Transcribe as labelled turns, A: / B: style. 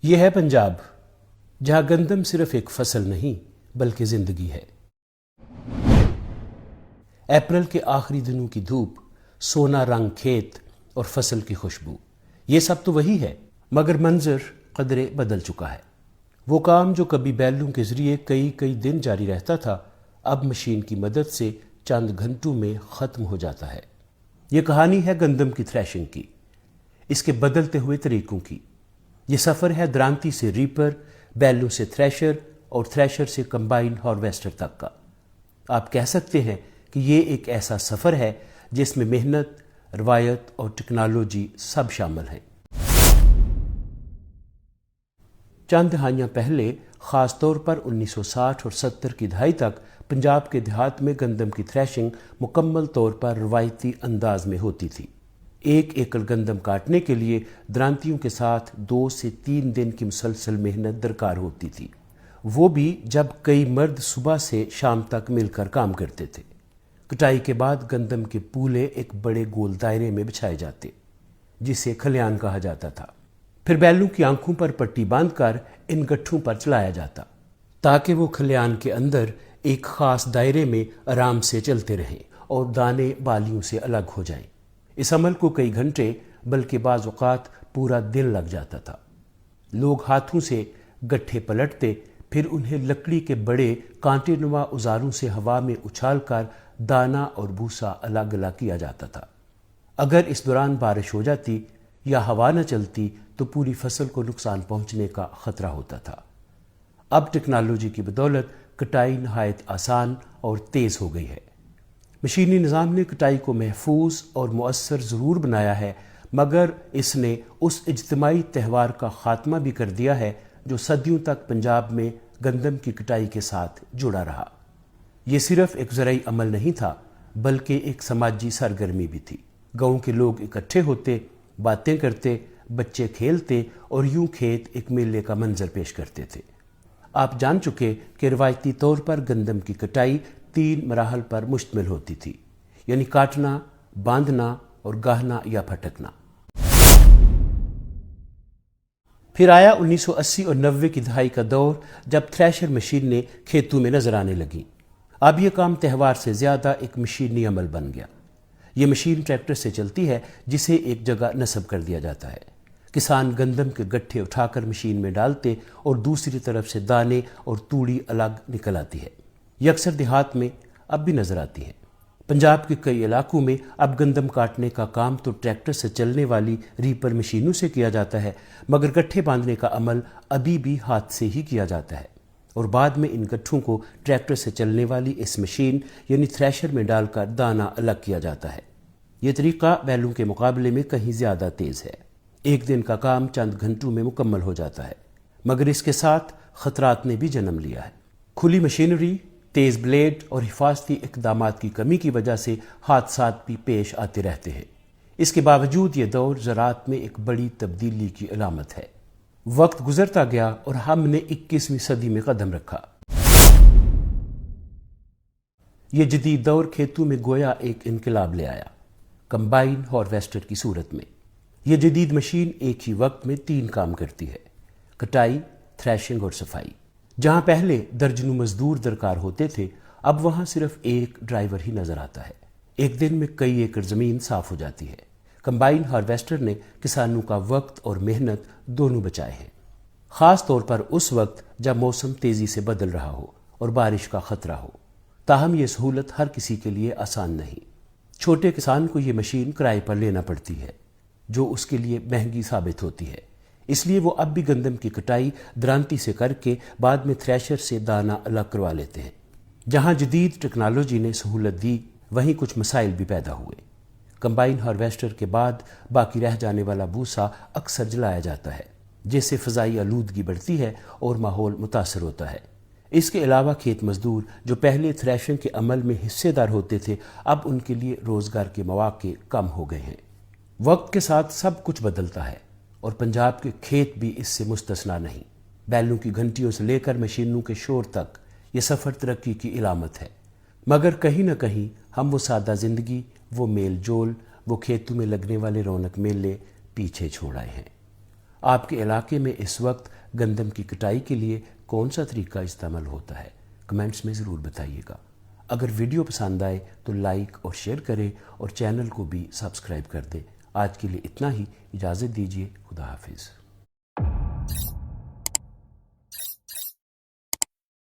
A: یہ ہے پنجاب، جہاں گندم صرف ایک فصل نہیں بلکہ زندگی ہے۔ اپریل کے آخری دنوں کی دھوپ، سونا رنگ کھیت اور فصل کی خوشبو، یہ سب تو وہی ہے، مگر منظر قدرے بدل چکا ہے۔ وہ کام جو کبھی بیلوں کے ذریعے کئی دن جاری رہتا تھا، اب مشین کی مدد سے چند گھنٹوں میں ختم ہو جاتا ہے۔ یہ کہانی ہے گندم کی تھریشنگ کی، اس کے بدلتے ہوئے طریقوں کی۔ یہ سفر ہے درانتی سے ریپر، بیلوں سے تھریشر اور تھریشر سے کمبائن ہارویسٹر تک کا۔ آپ کہہ سکتے ہیں کہ یہ ایک ایسا سفر ہے جس میں محنت، روایت اور ٹیکنالوجی سب شامل ہیں۔ چند دہائیاں پہلے، خاص طور پر 1960 اور 70 کی دہائی تک، پنجاب کے دیہات میں گندم کی تھریشنگ مکمل طور پر روایتی انداز میں ہوتی تھی۔ 1 ایکڑ گندم کاٹنے کے لیے درانتیوں کے ساتھ 2 سے 3 دن کی مسلسل محنت درکار ہوتی تھی، وہ بھی جب کئی مرد صبح سے شام تک مل کر کام کرتے تھے۔ کٹائی کے بعد گندم کے پولے ایک بڑے گول دائرے میں بچھائے جاتے، جسے کھلیان کہا جاتا تھا۔ پھر بیلوں کی آنکھوں پر پٹی باندھ کر ان گٹھوں پر چلایا جاتا، تاکہ وہ کھلیان کے اندر ایک خاص دائرے میں آرام سے چلتے رہیں اور دانے بالیوں سے الگ ہو جائیں۔ اس عمل کو کئی گھنٹے بلکہ بعض اوقات پورا دن لگ جاتا تھا۔ لوگ ہاتھوں سے گٹھے پلٹتے، پھر انہیں لکڑی کے بڑے کانٹے نما اوزاروں سے ہوا میں اچھال کر دانہ اور بھوسا الگ الگ کیا جاتا تھا۔ اگر اس دوران بارش ہو جاتی یا ہوا نہ چلتی تو پوری فصل کو نقصان پہنچنے کا خطرہ ہوتا تھا۔ اب ٹیکنالوجی کی بدولت کٹائی نہایت آسان اور تیز ہو گئی ہے۔ مشینی نظام نے کٹائی کو محفوظ اور مؤثر ضرور بنایا ہے، مگر اس نے اس اجتماعی تہوار کا خاتمہ بھی کر دیا ہے جو صدیوں تک پنجاب میں گندم کی کٹائی کے ساتھ جڑا رہا۔ یہ صرف ایک زرعی عمل نہیں تھا، بلکہ ایک سماجی سرگرمی بھی تھی۔ گاؤں کے لوگ اکٹھے ہوتے، باتیں کرتے، بچے کھیلتے اور یوں کھیت ایک میلے کا منظر پیش کرتے تھے۔ آپ جان چکے کہ روایتی طور پر گندم کی کٹائی 3 مراحل پر مشتمل ہوتی تھی، یعنی کاٹنا، باندھنا اور گاہنا یا پھٹکنا۔ پھر آیا 1980 اور 90 کی دہائی کا دور، جب تھریشر مشین نے کھیتوں میں نظر آنے لگی۔ اب یہ کام تہوار سے زیادہ ایک مشینی عمل بن گیا۔ یہ مشین ٹریکٹر سے چلتی ہے، جسے ایک جگہ نصب کر دیا جاتا ہے۔ کسان گندم کے گٹھے اٹھا کر مشین میں ڈالتے اور دوسری طرف سے دانے اور توڑی الگ نکل آتی ہے۔ یہ اکثر دیہات میں اب بھی نظر آتی ہے۔ پنجاب کے کئی علاقوں میں اب گندم کاٹنے کا کام تو ٹریکٹر سے چلنے والی ریپر مشینوں سے کیا جاتا ہے، مگر گٹھے باندھنے کا عمل ابھی بھی ہاتھ سے ہی کیا جاتا ہے، اور بعد میں ان گٹھوں کو ٹریکٹر سے چلنے والی اس مشین یعنی تھریشر میں ڈال کر دانہ الگ کیا جاتا ہے۔ یہ طریقہ بیلوں کے مقابلے میں کہیں زیادہ تیز ہے۔ 1 دن کا کام چند گھنٹوں میں مکمل ہو جاتا ہے، مگر اس کے ساتھ خطرات نے بھی جنم لیا ہے۔ کھلی مشینری، تیز بلیڈ اور حفاظتی اقدامات کی کمی کی وجہ سے حادثات بھی پیش آتے رہتے ہیں۔ اس کے باوجود یہ دور زراعت میں ایک بڑی تبدیلی کی علامت ہے۔ وقت گزرتا گیا اور ہم نے 21ویں صدی میں قدم رکھا۔ یہ جدید دور کھیتوں میں گویا ایک انقلاب لے آیا، کمبائن ہارویسٹر کی صورت میں۔ یہ جدید مشین ایک ہی وقت میں 3 کام کرتی ہے: کٹائی، تھریشنگ اور صفائی۔ جہاں پہلے درجنوں مزدور درکار ہوتے تھے، اب وہاں صرف ایک ڈرائیور ہی نظر آتا ہے۔ ایک دن میں کئی ایکڑ زمین صاف ہو جاتی ہے۔ کمبائن ہارویسٹر نے کسانوں کا وقت اور محنت دونوں بچائے ہیں، خاص طور پر اس وقت جب موسم تیزی سے بدل رہا ہو اور بارش کا خطرہ ہو۔ تاہم یہ سہولت ہر کسی کے لیے آسان نہیں۔ چھوٹے کسان کو یہ مشین کرائے پر لینا پڑتی ہے، جو اس کے لیے مہنگی ثابت ہوتی ہے۔ اس لیے وہ اب بھی گندم کی کٹائی درانتی سے کر کے بعد میں تھریشر سے دانہ الگ کروا لیتے ہیں۔ جہاں جدید ٹیکنالوجی نے سہولت دی، وہیں کچھ مسائل بھی پیدا ہوئے۔ کمبائن ہارویسٹر کے بعد باقی رہ جانے والا بھوسا اکثر جلایا جاتا ہے، جس سے فضائی آلودگی بڑھتی ہے اور ماحول متاثر ہوتا ہے۔ اس کے علاوہ کھیت مزدور جو پہلے تھریشنگ کے عمل میں حصے دار ہوتے تھے، اب ان کے لیے روزگار کے مواقع کم ہو گئے ہیں۔ وقت کے ساتھ سب کچھ بدلتا ہے، اور پنجاب کے کھیت بھی اس سے مستثنا نہیں۔ بیلوں کی گھنٹیوں سے لے کر مشینوں کے شور تک یہ سفر ترقی کی علامت ہے، مگر کہیں نہ کہیں ہم وہ سادہ زندگی، وہ میل جول، وہ کھیتوں میں لگنے والے رونق میلے پیچھے چھوڑ آئے ہیں۔ آپ کے علاقے میں اس وقت گندم کی کٹائی کے لیے کون سا طریقہ استعمال ہوتا ہے؟ کمنٹس میں ضرور بتائیے گا۔ اگر ویڈیو پسند آئے تو لائک اور شیئر کریں اور چینل کو بھی سبسکرائب کر دیں۔ آج کے لیے اتنا ہی، اجازت دیجیے، خدا حافظ۔